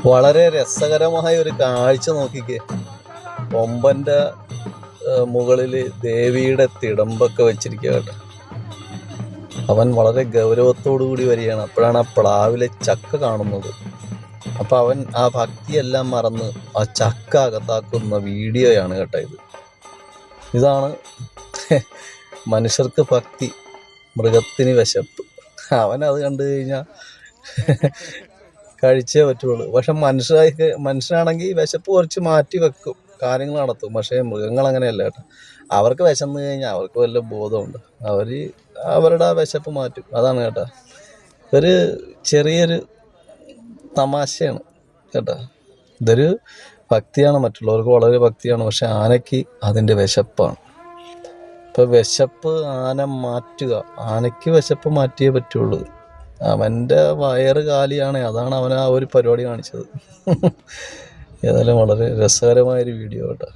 വളരെ രസകരമായ ഒരു കാഴ്ച നോക്കിക്കേ. കൊമ്പൻ്റെ മുകളിൽ ദേവിയുടെ തിടമ്പൊക്കെ വെച്ചിരിക്കുക കേട്ടോ. അവൻ വളരെ ഗൗരവത്തോടു കൂടി വരികയാണ്. അപ്പോഴാണ് ആ പ്ലാവിലെ ചക്ക കാണുന്നത്. അപ്പം അവൻ ആ ഭക്തിയെല്ലാം മറന്ന് ആ ചക്ക അകത്താക്കുന്ന വീഡിയോയാണ് കേട്ടോ ഇത്. ഇതാണ് മനുഷ്യർക്ക് ഭക്തി, മൃഗത്തിന് വിശപ്പ്. അവനത് കണ്ടു കഴിഞ്ഞാൽ കഴിച്ചേ പറ്റുള്ളൂ. പക്ഷെ മനുഷ്യനാണെങ്കിൽ വിശപ്പ് കുറച്ച് മാറ്റി വെക്കും, കാര്യങ്ങൾ നടത്തും. പക്ഷേ മൃഗങ്ങൾ അങ്ങനെയല്ല കേട്ടോ. അവർക്ക് വിശന്ന് കഴിഞ്ഞാൽ അവർക്ക് വല്ല ബോധമുണ്ട്, അവരുടെ ആ വിശപ്പ് മാറ്റും. അതാണ് കേട്ടോ. ഒരു ചെറിയൊരു തമാശയാണ് കേട്ടോ. ഇതൊരു ഭക്തിയാണ്, മറ്റുള്ളവർക്ക് വളരെ ഭക്തിയാണ്. പക്ഷെ ആനയ്ക്ക് അതിൻ്റെ വിശപ്പാണ്. ഇപ്പം വിശപ്പ് ആന മാറ്റുക, ആനയ്ക്ക് വിശപ്പ് മാറ്റിയേ പറ്റുള്ളൂ. അവൻ്റെ വയറ് കാലിയാണ്, അതാണ് അവൻ ആ ഒരു പരിപാടി കാണിച്ചത്. ഏതായാലും വളരെ രസകരമായൊരു വീഡിയോ കേട്ടോ.